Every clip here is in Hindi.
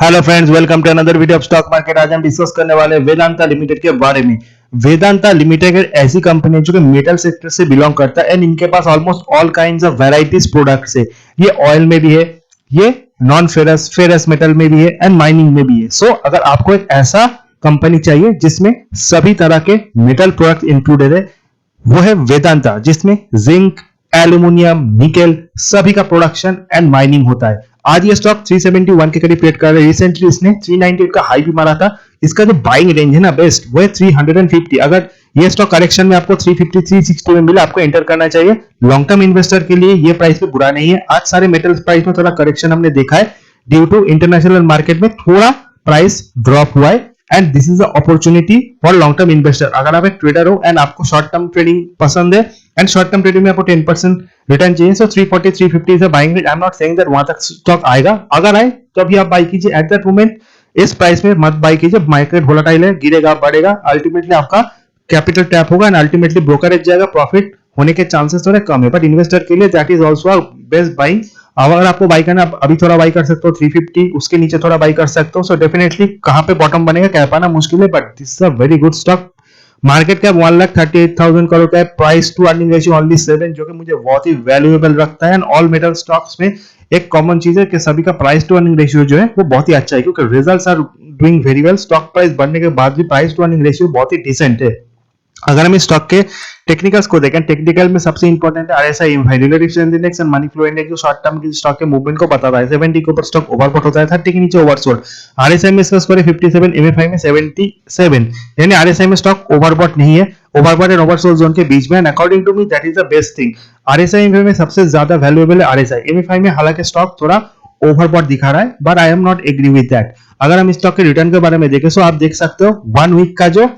Hello friends, welcome to another video of stock market. आज हम डिस्कस करने वाले हैं वेदांता लिमिटेड के बारे में। वेदांता लिमिटेड एक ऐसी कंपनी है जो कि मेटल सेक्टर से बिलोंग करता है एंड इनके पास almost all kinds of varieties products है। ये ऑयल में भी है, ये नॉन फेरस फेरस मेटल में भी है एंड माइनिंग में भी है। सो अगर आपको एक ऐसा कंपनी चाहिए जिसमें सभी तरह के मेटल प्रोडक्ट इंक्लूडेड है, वो है वेदांता, जिसमें जिंक, एल्यूमिनियम, निकेल सभी का प्रोडक्शन एंड माइनिंग होता है। आज ये स्टॉक 371 के करीब ट्रेड कर रहा है। रिसेंटली इसने 398 का हाई भी मारा था। इसका जो बाइंग रेंज है ना बेस्ट, वो है 350। अगर ये स्टॉक करेक्शन में आपको 350 360 में मिला, आपको एंटर करना चाहिए। लॉन्ग टर्म इन्वेस्टर के लिए ये प्राइस भी बुरा नहीं है। आज सारे मेटल प्राइस में थोड़ा करेक्शन हमने देखा है ड्यू टू इंटरनेशनल मार्केट में थोड़ा प्राइस ड्रॉप हुआ है and this is the opportunity for long term investor. अगर आप एक ट्रेडर हो एंड आपको शॉर्ट टर्म ट्रेडिंग पसंद है एंड शॉर्ट टर्म ट्रेडिंग में आपको 10% रिटर्न चाहिए, सो 340 350 is a buying range. I am not saying that वहां तक स्टॉक आएगा। अगर आए तो अभी आप बाई कीजिए। एट दैट मोमेंट इस प्राइस में मत बाई कीजिए। मार्केट वोलेटाइल है, गिरेगा बढ़ेगा, अल्टीमेटली आपका कैपिटल टैप होगा एंड अल्टीमेटली ब्रोकरेज जाएगा। प्रॉफिट होने के चांसेस थोड़े कम है, बट इन्वेस्टर के लिए that is also best buying. अगर आपको बाई करना, अभी थोड़ा बाई कर सकते हो 350, उसके नीचे थोड़ा बाई कर सकते हो। सो डेफिनेटली कहां पे बॉटम बनेगा कह पाना मुश्किल है, but this is a very good stock. Market cap 1,38,000 crore का है। Price to earning ratio only 7, जो कि मुझे बहुत ही वैल्यूएबल लगता है। एंड ऑल मेटल स्टॉक्स में एक कॉमन चीज है कि सभी का प्राइस टू अर्निंग रेशियो जो है वो बहुत ही अच्छा है, क्योंकि results are doing very well. Stock price बढ़ने के बाद भी प्राइस टू अर्निंग रेशियो बहुत ही डिसेंट है। अगर हम इस स्टॉक के टेक्निकल्स को देखें, टेक्निकल में सबसे इंपॉर्टेंट है RSI, relative strength index and money flow index, जो शॉर्ट टर्म की स्टॉक के मूवमेंट को बताता है। 70 के ऊपर स्टॉक ओवरबॉट होता है, 30 के नीचे ओवरसोल्ड। आरएसआई में इसका स्कोर है 57, एमएफआई में 77, यानी आरएसआई में स्टॉक ओवरबॉट नहीं है, ओवरबॉट एंड ओवरसोल्ड जोन के बीच में। And according to me that is the best thing. RSI में सबसे ज्यादा वैल्यूएबल है आरएसआई। एमएफआई में हालांकि स्टॉक थोड़ा ओवरबॉट दिखा रहा है, but I am not agree with that. अगर हम स्टॉक के रिटर्न के बारे में देखें, तो आप देख सकते हो 1 वीक का जो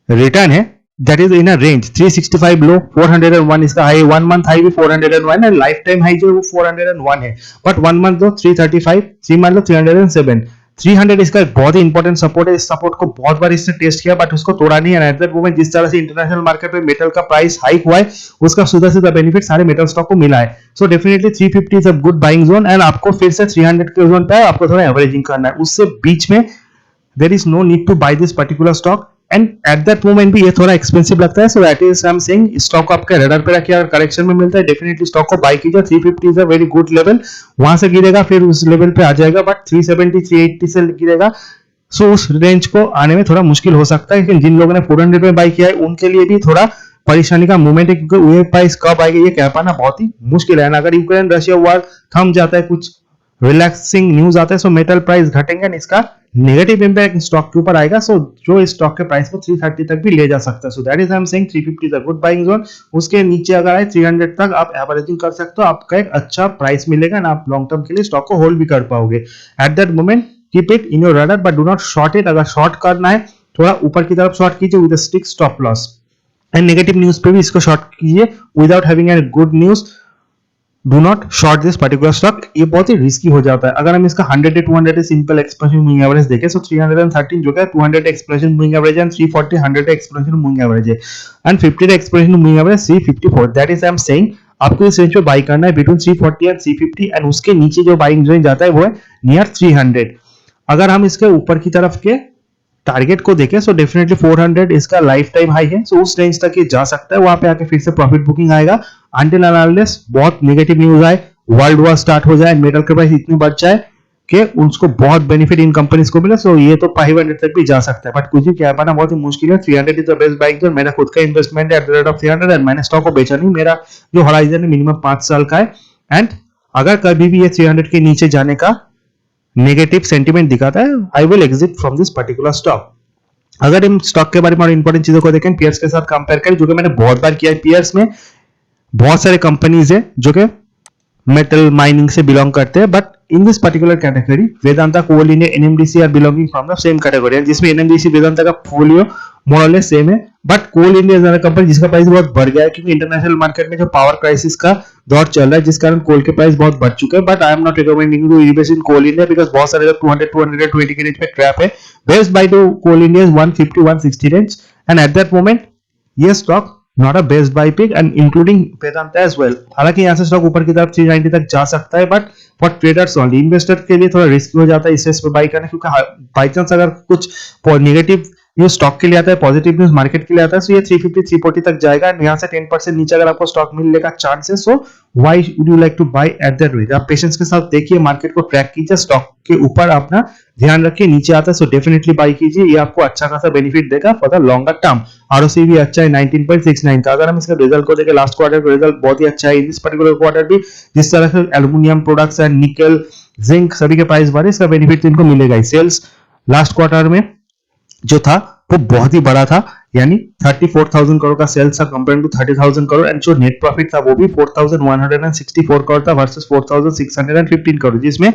रिटर्न है that is in a range 365 low 401 इसका हाई, 1 मंथ हाई भी 401 है, लाइफ टाइम हाई जो है वो 401 है, बट 1 मंथ दो 335, 3 मान लो 307। 300 इसका एक बहुत ही इंपॉर्टेंट सपोर्ट है। इस सपोर्ट को बहुत बार इसने टेस्ट किया बट उसको तोड़ा नहीं है। एट दैट मोमेंट जिस तरह से इंटरनेशनल मार्केट में मेटल का प्राइस हाइक हुआ है, उसका सीधा सीधा बेनिफिट सारे मेटल स्टॉक को मिला है। So definitely 350 is a good buying zone and आपको फिर से 300 के जोन पे आपको थोड़ा एवरेजिंग करना है। उससे बीच में there is no need to buy this particular stock and at that moment भी ये थोड़ा एक्सपेंसिव लगता है। so that is I'm saying stock को आपके रडार पे रखिए। अगर करेक्शन में मिलता है डेफिनेटली स्टॉक को बाय कीजिए। 350 is a very good level, वहां से गिरेगा फिर उस लेवल पे आ जाएगा, बट 370 380 से गिरेगा। सो उस रेंज को आने में थोड़ा मुश्किल हो सकता है, लेकिन जिन लोगों ने 400 में बाय किया है उनके लिए भी थोड़ा परेशानी का मोमेंट है, क्योंकि ये प्राइस कब आएगा ये कह पाना बहुत ही मुश्किल है। अगर यूक्रेन रशिया वॉर थम जाता है, कुछ रिलैक्सिंग न्यूज आता है, सो मेटल प्राइस घटेंगे और इसका नेगेटिव इंपैक्ट स्टॉक के ऊपर आएगा। सो जो इस स्टॉक के प्राइस को 330 तक भी ले जा सकता है। So that is I am saying 350 is a good buying zone. उसके नीचे अगर आए 300 तक आप एवरेजिंग कर सकते हो, आपका एक अच्छा प्राइस मिलेगा ना, आप लॉन्ग टर्म के लिए स्टॉक को होल्ड भी कर पाओगे। Eight that moment keep it in your radar but do not short it. अगर शॉर्ट करना है थोड़ा ऊपर की तरफ शॉर्ट कीजिए with stick stop loss, and negative news पे भी इसको शॉर्ट कीजिए without having any good news. Do not short this particular stock, ये बहुत ही रिस्की हो जाता है। अगर हम इसका 100 से 200 सिंपल एक्सप्रेशन मूविंग एवरेज देखें, सो 313 जो है 200 expression moving average and 340 100 expression moving average है and 50 expression moving average 354। That is I am saying आपको इस रेंज पे बाय करना है बिटवीन 340 एंड 350 एंड उसके नीचे जो बाइंग रेंज जाता है वो है नियर 300। अगर हम इसके ऊपर की तरफ के टारगेट को देखें, सो डेफिनेटली 400 इसका लाइफ टाइम हाई है, सो उस रेंज तक ये जा सकता है। वहां पे आके फिर से प्रॉफिट बुकिंग आएगा अंटिल अनलेस बहुत नेगेटिव न्यूज आए, वर्ल्ड वॉर स्टार्ट हो जाए, मेटल के प्राइस इतनी बढ़ जाए कि उसको बहुत बेनिफिट इन कंपनीज को मिले। सो ये तो 500 तक भी जा सकता है, बट कुछ भी कह पाना बहुत ही मुश्किल है। 300 is the best buying zone. मेरा खुद का इन्वेस्टमेंट है at the rate of 300 and मैंने स्टॉक को बेचा नहीं। मेरा जो हॉराइजन है मिनिमम 5 साल का है एंड अगर कभी भी ये 300 के नीचे जाने का नेगेटिव सेंटीमेंट दिखाता है, I will exit from this particular stock. अगर हम स्टॉक के बारे में और इंपॉर्टेंट चीजों को देखें, पीयर्स के साथ कंपेयर करें, जो कि मैंने बहुत बार किया है। पीयर्स में बहुत सारे कंपनीज है जो कि मेटल माइनिंग से बिलोंग करते हैं, but in this particular category Vedanta, Coal India, NMDC are belonging from the same category, जिसमें एनएमडीसी वेदांता का पोर्टफोलियो मोर और लेस सेम है, but Coal India is another company जिसका प्राइस बहुत बढ़ गया है, क्योंकि इंटरनेशनल मार्केट में जो पावर क्राइसिस का दौर चल रहा है, जिस कारण कोल के प्राइस बहुत बढ़ चुके हैं। But I am not recommending to invest in Coal India because बहुत सारे 200 220 के रेंज पे ट्रैप है। Best buy to Coal India 150 160 range and at that moment ये stock not a best buy pick and including Vedanta as well. हालांकि यहाँ से स्टॉक ऊपर की तरफ 390 तक जा सकता है, but for traders only, investor के लिए थोड़ा रिस्क हो जाता है इस पे बाई करना, क्योंकि बाई चांस अगर कुछ नेगेटिव न्यूज स्टॉक के लिए आता है, पॉजिटिव न्यूज मार्केट के लिए आता है, तो ये 350 340 तक जाएगा एंड यहाँ से 10% नीचे अगर आपको स्टॉक मिलने का चांस है, so why would you like to buy at that rate. आप पेशेंस के साथ देखिए, मार्केट को ट्रैक कीजिए, स्टॉक के ऊपर अपना ध्यान रखिए, नीचे आता है सो डेफिनेटली बाय कीजिए, ये आपको अच्छा खासा बेनिफिट देगा for the longer term. ROC भी अच्छा है 19.69 का। अगर हम इसका रिजल्ट को देखें, लास्ट क्वार्टर का रिजल्ट बहुत ही अच्छा है। इन दिस पर्टिकुलर क्वार्टर भी जिस तरह से एल्यूमिनियम प्रोडक्ट्स एंड निकल, जिंक सभी के प्राइस बढ़े, इसका बेनिफिट इनको मिलेगा। सेल्स लास्ट क्वार्टर में जो था वो बहुत ही बड़ा था, यानी 34,000 करोड़ का सेल्स था कंपेयर टू 30,000 करोड़, एंड जो नेट प्रॉफिट था वो भी 4,164 करोड़ था वर्सेस 4,615 करोड़, जिसमें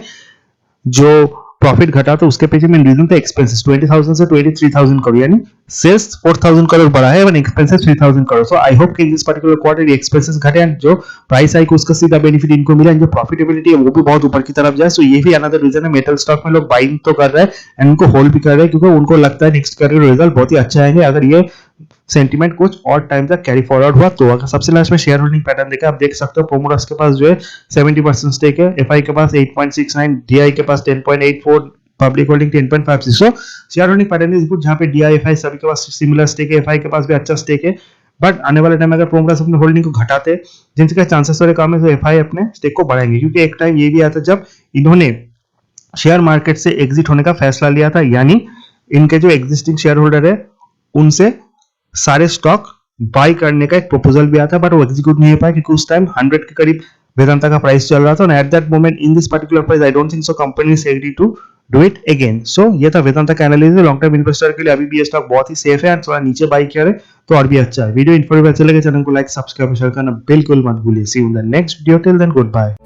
जो प्रॉफिट घटा तो उसके पीछे मेन रीजन था एक्सपेंसेस 20,000 से 23,000 करोड़, यानी सेल्स 4,000 करोड़ बढ़ा है and expenses 3,000 crore. So I hope कि in this particular quarter expenses घटे एंड जो प्राइस हाइक उसका सीधा बेनिफिट इनको मिला एंड जो प्रॉफिटेबिलिटी है वो भी बहुत ऊपर की तरफ जाए। सो ये भी अनदर रीजन है, मेटल स्टॉक में लोग बाइंग तो कर रहे हैं एंड उनको होल्ड भी कर रहे हैं, क्योंकि उनको लगता है नेक्स्ट क्वार्टर रिजल्ट बहुत ही अच्छा आएंगे अगर ये सेंटीमेंट कुछ और टाइम तक कैरी फॉरवर्ड हुआ तो। अगर सबसे लास्ट में शेयर होल्डिंग पैटर्न देखा, आप देख सकते हो प्रोमोटर्स के पास जो है 70% स्टेक है, एफआई के पास 8.69, डीआई के पास 10.84, public holding 10.56। So share holding pattern is good, जहां पे डीआई एफआई सभी के पास सिमिलर स्टेक है, एफआई के पास भी अच्छा स्टेक है, बट आने वाले टाइम में अगर प्रोमोटर्स अपने होल्डिंग को घटाते, जिनके चांसेस थोड़े कम है, तो एफआई अपने स्टेक को बढ़ाएंगे, क्योंकि एक टाइम ये भी आता जब इन्होंने शेयर मार्केट से एग्जिट होने का फैसला लिया था, यानी इनके जो एग्जिस्टिंग शेयर होल्डर है उनसे सारे स्टॉक बाय करने का एक प्रपोजल भी आता, बट वो एग्जीक्यूट नहीं हो पाया, क्योंकि उस टाइम 100 के करीब वेदांता का प्राइस चल रहा था, at that moment in this particular price I don't think so company is agree to do it again. So ये था वेदांता का एनालिसिस। लॉन्ग टर्म इन्वेस्टर के लिए अभी भी ये स्टॉक बहुत ही सेफ है, थोड़ा नीचे बाय किया तो और भी अच्छा है। वीडियो इन्फॉर्मेटिव अच्छा लगे चैनल को लाइक सब्सक्राइब करना बिल्कुल मत भूलिए। See you in the next video, till then good bye.